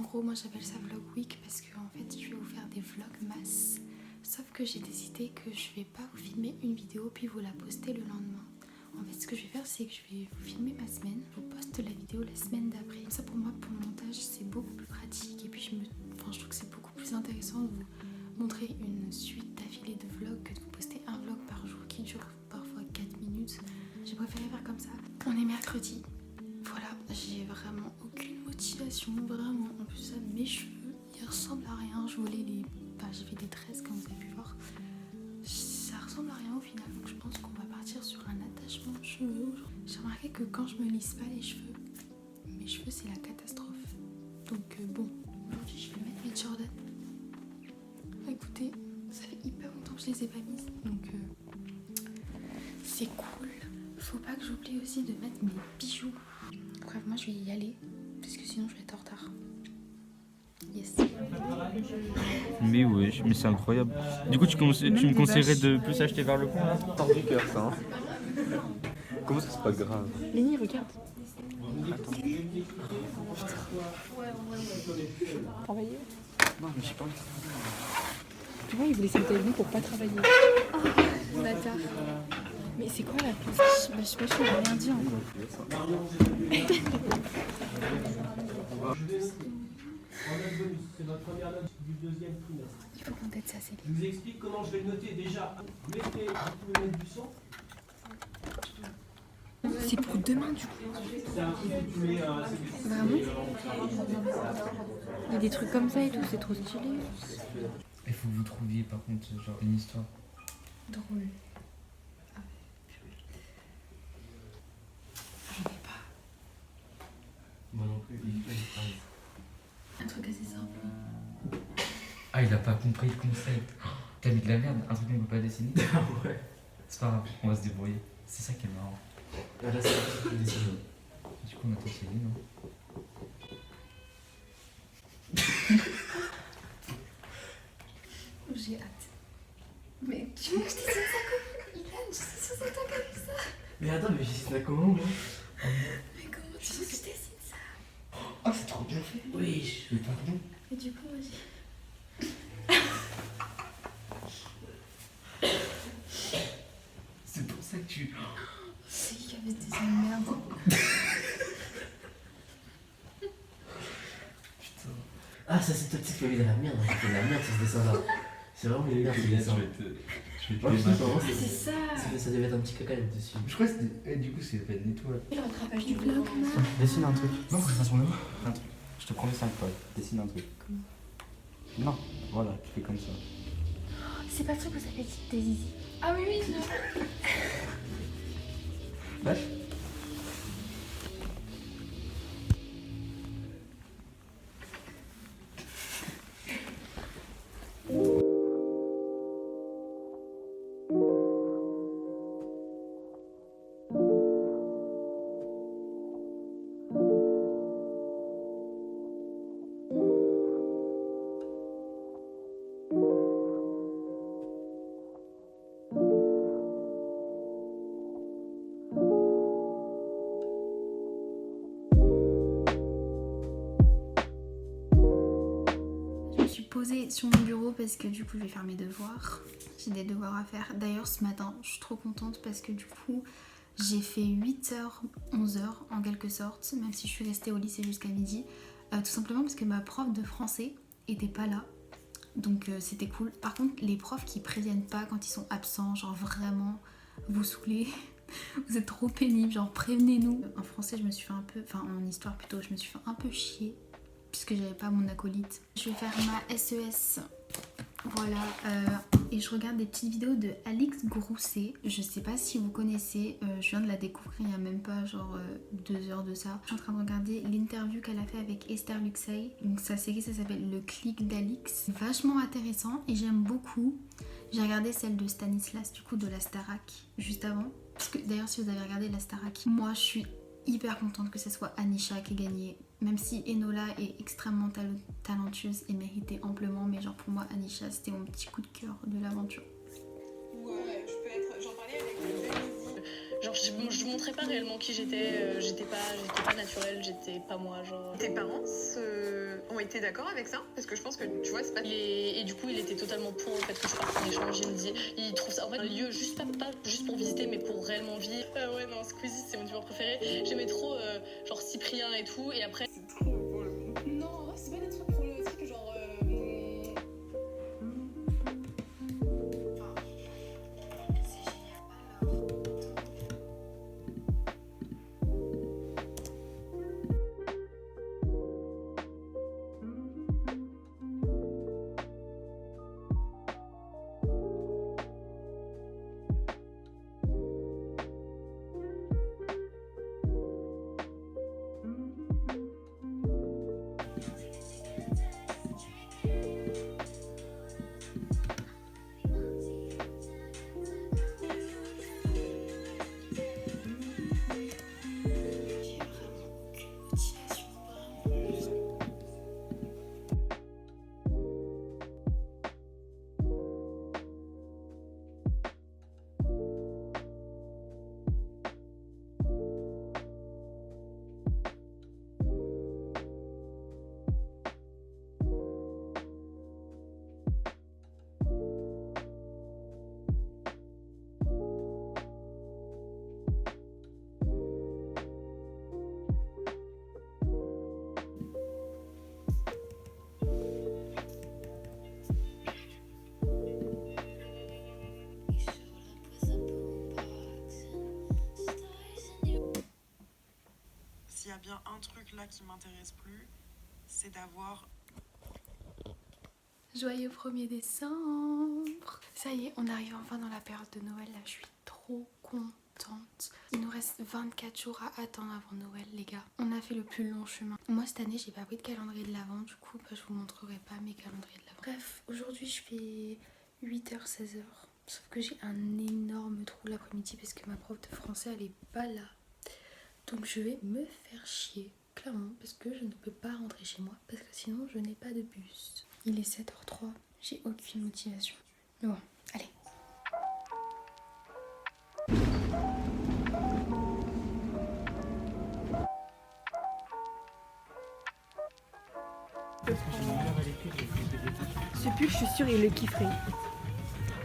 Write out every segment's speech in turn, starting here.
gros, moi j'appelle ça vlog week parce que en fait je vais vous faire des vlogs masse. Sauf que j'ai décidé que je vais pas vous filmer une vidéo puis vous la poster le lendemain. En fait, ce que je vais faire, c'est que je vais vous filmer ma semaine. Je vous poste la vidéo la semaine d'après. Ça, pour moi, pour le montage, c'est beaucoup plus pratique. Et puis, je trouve que c'est beaucoup plus intéressant de vous montrer une suite d'affilée de vlogs que de vous poster un vlog par jour qui dure parfois 4 minutes. J'ai préféré faire comme ça. On est mercredi. Voilà, j'ai vraiment aucune motivation, vraiment. En plus, ça, mes cheveux, ils ressemblent à rien. Je voulais les... Enfin, j'ai fait des tresses, comme vous avez pu voir. Ça ressemble à rien au final, donc je pense qu'on va partir sur un attachement de cheveux. J'ai remarqué que quand je me lisse pas les cheveux, mes cheveux c'est la catastrophe. Donc bon, aujourd'hui je vais mettre mes Jordan. Écoutez, ça fait hyper longtemps que je les ai pas mises, donc c'est cool. Faut pas que j'oublie aussi de mettre mes bijoux. Bref, moi je vais y aller, parce que sinon je vais être en retard. Yes. Mais ouais, mais c'est incroyable. Du coup, tu me conseillerais de plus acheter vers le pont là? Tant du cœur, ça. Hein. Comment ça, c'est pas grave? Lénie, regarde. Travailler? Non, mais j'ai pas envie de travailler. Tu vois, il voulait s'interroger avec nous pour pas travailler. Oh, bâtard. Mais c'est quoi la place? Je sais pas, je n'ai rien dit encore. C'est notre première note du deuxième trimestre. Il faut qu'on t'aide ça, c'est Je vous explique comment je vais le noter. Déjà, vous pouvez mettre du son. C'est pour demain du coup. C'est un truc que tu mets. Vraiment? Il y a des trucs comme ça et tout, c'est trop stylé. Il faut que vous trouviez par contre genre une histoire. Drôle. Ah, j'en ai pas. Moi non plus, Un truc assez simple. Ah, il a pas compris le concept. Oh, t'as mis de la merde, un truc qu'on peut pas dessiner. ouais. C'est pas grave, on va se débrouiller. C'est ça qui est marrant. Là, c'est pas possible de dessiner. Du coup, on attend Céline, non? J'ai hâte. Mais tu veux que je dessine ça comme Ilan, je suis sur ta comme ça. Mais attends, mais j'ai ça comment, moi? Mais comment tu veux que je dessine ça? Oh, c'est trop bien fait. Oui, je vais pas bien. Et du coup, moi j'ai... C'est pour ça que tu... C'est qui qui avait des merde. Putain. Ah, ça, c'est toi qui fais de la merde. J'ai fait de la merde sur ce dessin-là. C'est vraiment une merde ce dessin. Je vais te Oh, putain, vraiment, Ah, c'est ça. ça devait être un petit caca là-dessus. Je crois que c'était... du coup, c'est pas une étoile. Le rattrapage du vlog, là. Dessine un truc. Non, faut que je fasse mon œuvre. Un truc. Je te promets 5 fois. Dessine un truc. Comment? Non, voilà, tu fais comme ça. C'est pas le truc où ça fait des zizi. Ah oui, oui, je... Lâche. Posée sur mon bureau parce que du coup je vais faire mes devoirs. J'ai des devoirs à faire. D'ailleurs ce matin je suis trop contente parce que du coup j'ai fait 8h, 11h en quelque sorte, même si je suis restée au lycée jusqu'à midi. Tout simplement parce que ma prof de français était pas là. Donc c'était cool. Par contre les profs qui préviennent pas quand ils sont absents, genre vraiment vous saoulez. Vous êtes trop pénibles, genre prévenez-nous. En français je me suis fait un peu, enfin en histoire plutôt, je me suis fait un peu chier puisque j'avais pas mon acolyte. Je vais faire ma SES, voilà, et je regarde des petites vidéos de Alix Grousset. Je sais pas si vous connaissez, je viens de la découvrir il y a même pas genre 2 heures de ça. Je suis en train de regarder l'interview qu'elle a fait avec Esther Luxey. Donc sa série ça s'appelle Le Clic d'Alix. C'est vachement intéressant et j'aime beaucoup. J'ai regardé celle de Stanislas du coup de la Starac juste avant. Parce que d'ailleurs si vous avez regardé la Starac, moi je suis hyper contente que ce soit Anisha qui ait gagné. Même si Enola est extrêmement talentueuse et méritait amplement, mais genre pour moi Anisha c'était mon petit coup de cœur de l'aventure. Ouais, je peux être. J'en parlais avec genre je montrais pas réellement qui j'étais, j'étais pas naturelle, j'étais pas moi, genre. Tes parents ont été d'accord avec ça, parce que je pense que tu vois, c'est pas. Et du coup, il était totalement pour le fait que je parte en échange. Il me dit, il trouve ça en fait un lieu juste pas juste pour visiter, mais pour réellement vivre. Ouais, non, Squeezie, c'est mon youtubeur préféré. J'aimais trop genre Cyprien et tout, et après. C'est trop beau le monde. Non, c'est pas des trucs problématiques, genre. S'il y a bien un truc là qui m'intéresse plus, c'est d'avoir... Joyeux 1er décembre. Ça y est, on arrive enfin dans la période de Noël. Là, je suis trop contente. Il nous reste 24 jours à attendre avant Noël, les gars. On a fait le plus long chemin. Moi, cette année, j'ai pas pris de calendrier de l'Avent. Du coup, je vous montrerai pas mes calendriers de l'Avent. Bref, aujourd'hui, je fais 8h, 16h. Sauf que j'ai un énorme trou l'après-midi parce que ma prof de français, elle est pas là. Donc je vais me faire chier, clairement, parce que je ne peux pas rentrer chez moi, parce que sinon je n'ai pas de bus. Il est 7h03, j'ai aucune motivation. Mais bon, allez. Ce pull, je suis sûre, il le kifferait.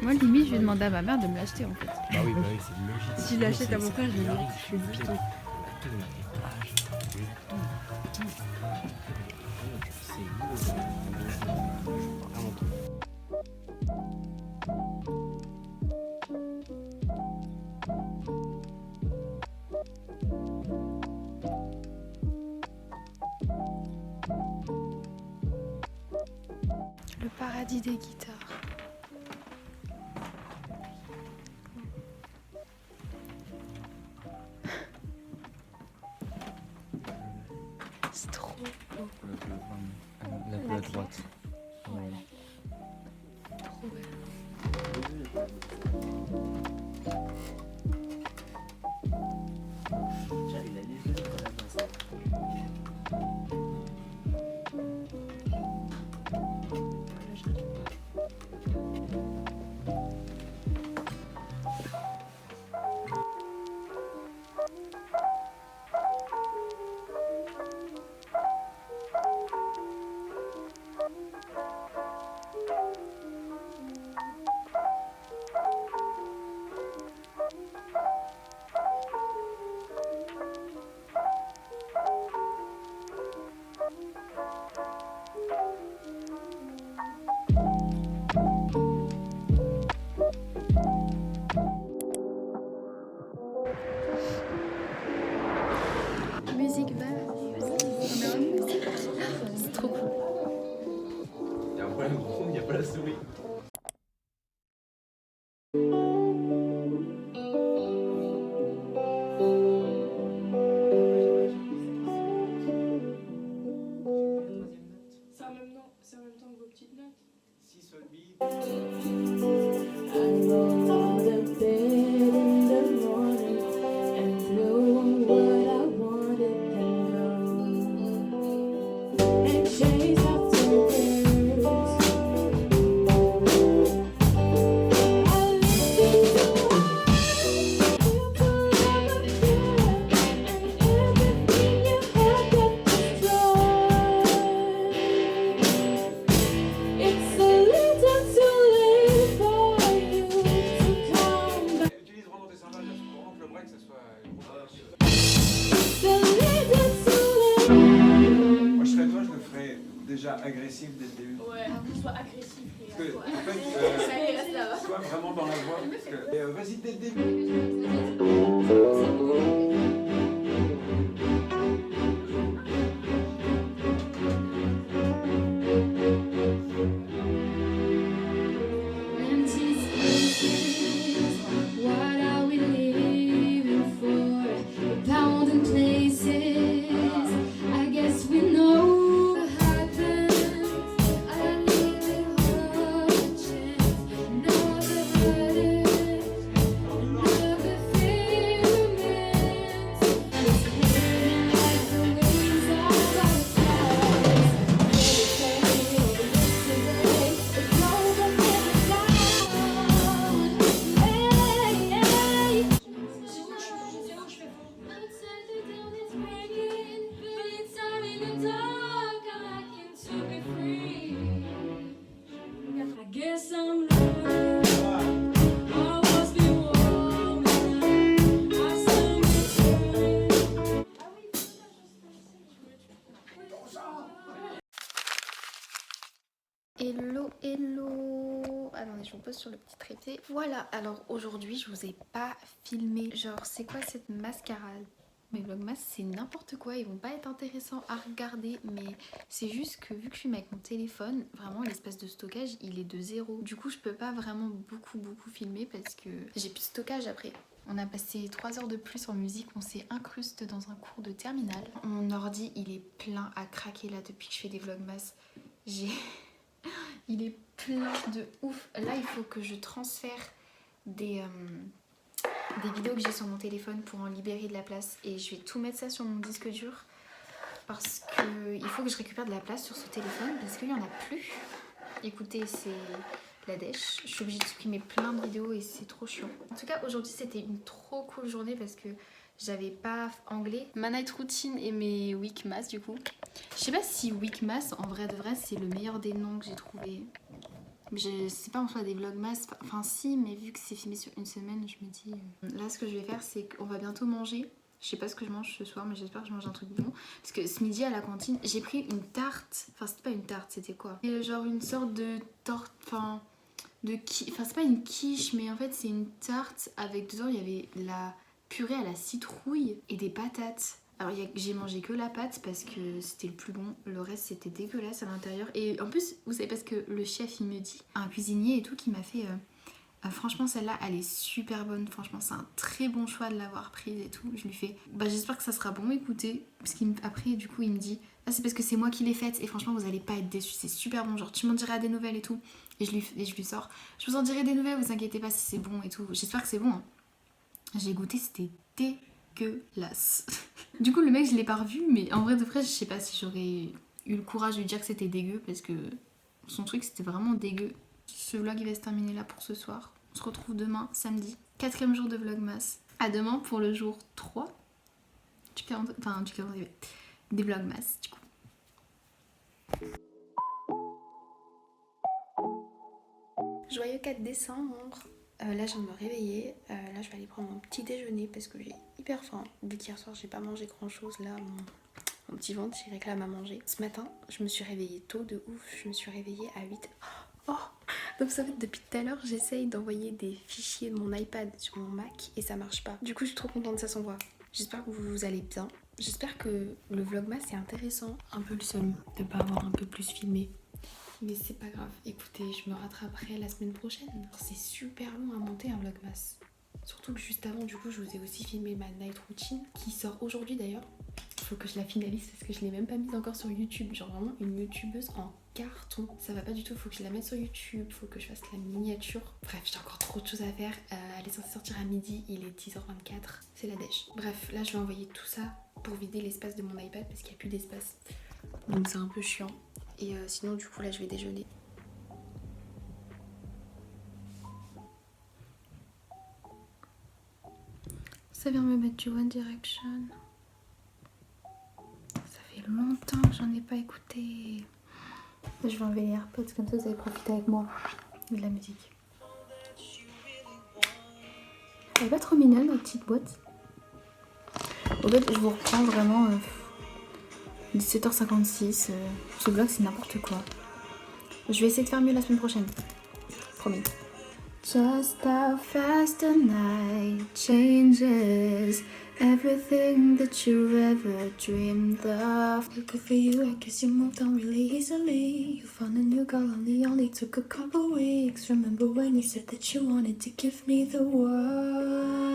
Moi, limite, je vais demander à ma mère de me l'acheter en fait. Bah oui, c'est logique. Si je l'achète à mon frère, je le mérite. Je suis une piton. Le paradis des guitares. C'est trop beau. La bleue à droite. Voilà. Trop belle. Il a les yeux dans la main. Musique va. C'est trop cool. Il y a un problème au fond, il n'y a pas la souris. C'est en même temps que vos petites notes. Si sol mi. déjà agressif dès le début. Ouais, soit agressif. Parce que, en fait, sois vraiment dans la voix. Parce que, vas-y dès le début. Hello, hello. Attendez, je vous pose sur le petit trépied. Voilà, alors aujourd'hui je vous ai pas filmé. Genre c'est quoi cette mascarade? Mes vlogmas c'est n'importe quoi, ils vont pas être intéressants à regarder, mais c'est juste que vu que je filme avec mon téléphone, vraiment l'espace de stockage il est de 0. Du coup je peux pas vraiment beaucoup filmer parce que j'ai plus de stockage après. On a passé 3 heures de plus en musique, on s'est incruste dans un cours de terminale. Mon ordi il est plein à craquer là depuis que je fais des vlogmas. Il est plein de ouf. Là il faut que je transfère des vidéos que j'ai sur mon téléphone pour en libérer de la place, et je vais tout mettre ça sur mon disque dur parce que il faut que je récupère de la place sur ce téléphone parce qu'il n'y en a plus. Écoutez, c'est la dèche, je suis obligée de supprimer plein de vidéos et c'est trop chiant. En tout cas aujourd'hui c'était une trop cool journée parce que j'avais pas anglais, ma night routine et mes week mass du coup. Je sais pas si week mass en vrai de vrai c'est le meilleur des noms que j'ai trouvé. Je sais pas en soi des vlogmas, enfin si, mais vu que c'est filmé sur une semaine, je me dis... Là ce que je vais faire c'est qu'on va bientôt manger. Je sais pas ce que je mange ce soir, mais j'espère que je mange un truc bon. Parce que ce midi à la cantine, j'ai pris une tarte. Enfin c'était pas une tarte, c'était quoi? Genre une sorte de torte, enfin... Enfin c'est pas une quiche, mais en fait c'est une tarte avec dedans il y avait la purée à la citrouille et des patates. Alors j'ai mangé que la pâte parce que c'était le plus bon, le reste c'était dégueulasse à l'intérieur. Et en plus vous savez parce que le chef il me dit, un cuisinier et tout qui m'a fait franchement celle-là elle est super bonne, franchement c'est un très bon choix de l'avoir prise et tout. Je lui fais bah j'espère que ça sera bon, écoutez, parce qu'après du coup il me dit ah c'est parce que c'est moi qui l'ai faite et franchement vous allez pas être déçus, c'est super bon, genre tu m'en diras des nouvelles et tout. Et je lui sors, je vous en dirai des nouvelles, vous inquiétez pas si c'est bon et tout, j'espère que c'est bon hein. J'ai goûté, c'était dégueulasse. Du coup le mec je l'ai pas revu, mais en vrai de vrai je sais pas si j'aurais eu le courage de lui dire que c'était dégueu parce que son truc c'était vraiment dégueu. Ce vlog il va se terminer là pour ce soir. On se retrouve demain samedi, 4e jour de vlogmas. À demain pour le jour 3 du calendrier des vlogmas du coup. Joyeux 4 décembre. Là je viens de me réveiller, là je vais aller prendre mon petit déjeuner parce que j'ai hyper faim. Vu qu'hier soir j'ai pas mangé grand chose, là mon petit ventre il réclame à manger. Ce matin je me suis réveillée tôt de ouf, je me suis réveillée à 8. Oh. Donc ça fait depuis tout à l'heure j'essaye d'envoyer des fichiers de mon iPad sur mon Mac et ça marche pas. Du coup je suis trop contente, ça s'envoie. J'espère que vous allez bien, j'espère que le vlogmas c'est intéressant. Un peu le seum de pas avoir un peu plus filmé. Mais c'est pas grave, écoutez, je me rattraperai la semaine prochaine. C'est super long à monter un vlogmas. Surtout que juste avant, du coup, je vous ai aussi filmé ma night routine qui sort aujourd'hui d'ailleurs. Faut que je la finalise parce que je l'ai même pas mise encore sur YouTube. Genre vraiment une youtubeuse en carton. Ça va pas du tout, faut que je la mette sur YouTube, faut que je fasse la miniature. Bref, j'ai encore trop de choses à faire. Elle est censée sortir à midi, il est 10h24. C'est la dèche. Bref, là je vais envoyer tout ça pour vider l'espace de mon iPad parce qu'il n'y a plus d'espace. Donc c'est un peu chiant. Et sinon du coup là je vais déjeuner. Ça vient me mettre du One Direction. Ça fait longtemps que j'en ai pas écouté. Je vais enlever les AirPods comme ça vous allez profiter avec moi de la musique. Elle est pas trop mignonne notre petite boîte. En fait je vous reprends vraiment 17h56, ce vlog c'est n'importe quoi. Je vais essayer de faire mieux la semaine prochaine. Promis. Just how fast the night changes everything that you ever dreamed of. Looking for you, I guess you moved on really easily. You found a new girl only took a couple weeks. Remember when you said that you wanted to give me the world?